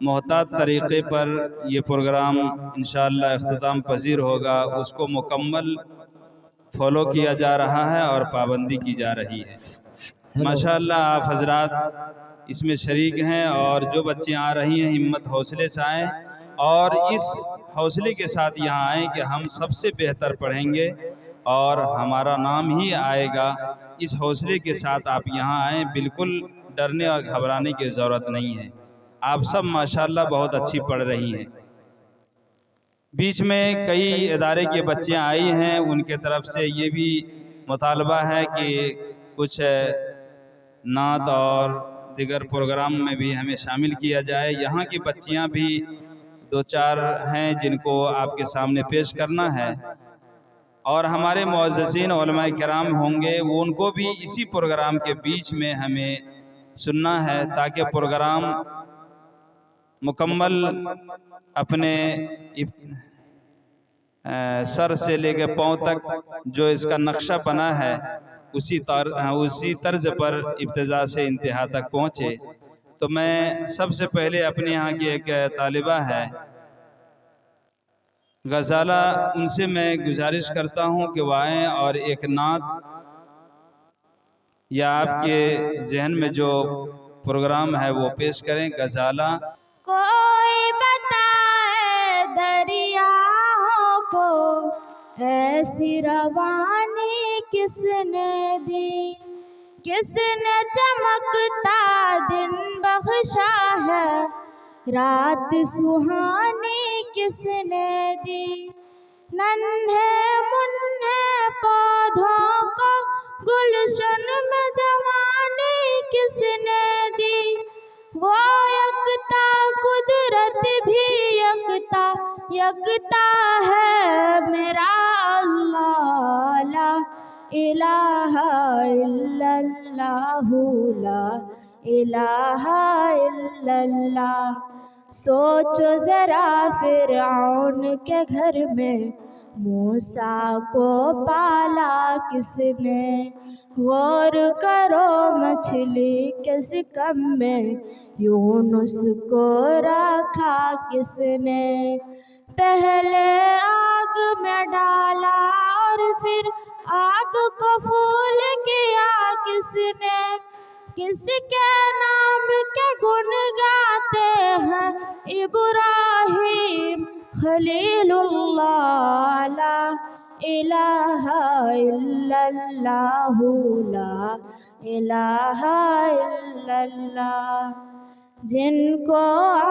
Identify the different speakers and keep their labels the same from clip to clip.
Speaker 1: محتاط طریقے پر یہ پروگرام انشاءاللہ اختتام پذیر ہوگا، اس کو مکمل فالو کیا جا رہا ہے اور پابندی کی جا رہی ہے۔ ماشاءاللہ آپ حضرات اس میں شریک ہیں، اور جو بچے آ رہی ہیں ہمت حوصلے سے آئیں، اور اس حوصلے کے ساتھ یہاں آئیں کہ ہم سب سے بہتر پڑھیں گے اور ہمارا نام ہی آئے گا۔ اس حوصلے کے ساتھ آپ یہاں آئیں، بالکل ڈرنے اور گھبرانے کی ضرورت نہیں ہے۔ آپ سب ماشاءاللہ بہت اچھی پڑھ رہی ہیں۔ بیچ میں کئی ادارے کے بچے آئی ہیں، ان کے طرف سے یہ بھی مطالبہ ہے کہ کچھ نعت اور دیگر پروگرام میں بھی ہمیں شامل کیا جائے۔ یہاں کی بچیاں بھی دو چار ہیں جن کو آپ کے سامنے پیش کرنا ہے، اور ہمارے معززین علماء کرام ہوں گے، وہ ان کو بھی اسی پروگرام کے بیچ میں ہمیں سننا ہے، تاکہ پروگرام مکمل اپنے سر سے لے کے پاؤں تک جو اس کا نقشہ بنا ہے اسی طرز پر ابتدا سے انتہا تک پہنچے۔ تو میں سب سے پہلے اپنے یہاں کی ایک طالبہ ہے غزالہ، ان سے میں گزارش کرتا ہوں کہ وہ آئیں اور ایک نعت یا آپ کے ذہن میں جو پروگرام ہے وہ پیش کریں۔ غزالہ
Speaker 2: کوئی بتائے دریاؤں کو ایسی روانی کس نے دی، کس نے چمکتا دن بخشا ہے، رات سہانی کس نے دی، ننھے منھے پودھوں کو گلشن میں جوانی کس نے دی، وہ یکتا قدرت بھی یکتا ہے میرا اللہ، لا الہ الا اللہ، لا الہ الا اللہ۔ سوچو ذرا فرعون کے گھر میں موسیٰ کو پالا کس نے، غور کرو مچھلی کے شکم میں یونس کو رکھا کس نے، پہلے آگ میں ڈالا اور پھر آگ کو پھول کیا کس نے، کس کے نام کے گن گاتے ہیں ابراہیم خلیل اللہ، لا الہ الا اللہ، لا الہ الا اللہ۔ جن کو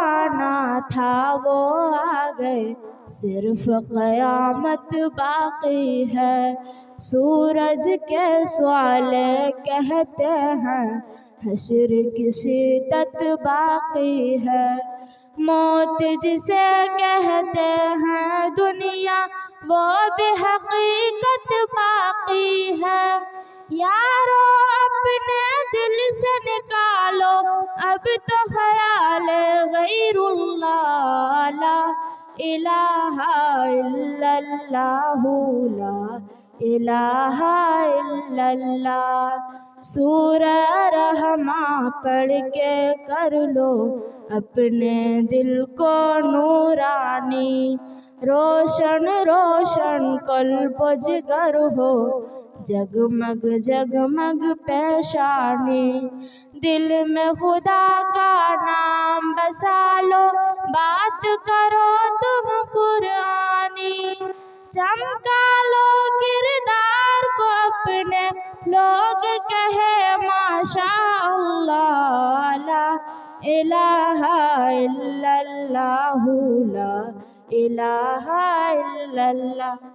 Speaker 2: آنا تھا وہ آ گئے، صرف قیامت باقی ہے، سورج کے سوالے کہتے ہیں حشر کی شدت باقی ہے، موت جسے کہتے ہیں دنیا وہ بھی حقیقت باقی ہے، یارو اپنے دل سے نکالو اب تو خیال غیر اللہ، لا الہ الا اللہ، لا الہ الا اللہ۔ سورہ رحمٰن پڑھ کے کر لو اپنے دل کو نورانی، روشن روشن قلب و جگر ہو جگمگ جگمگ پیشانی، دل میں خدا کا نام بسا لو، بات کرو تم قرآنی، چمکا لو کردار کو اپنے، لوگ کہے ماشاء اللہ، لا الہ الا اللہ، لا الہ الا اللہ۔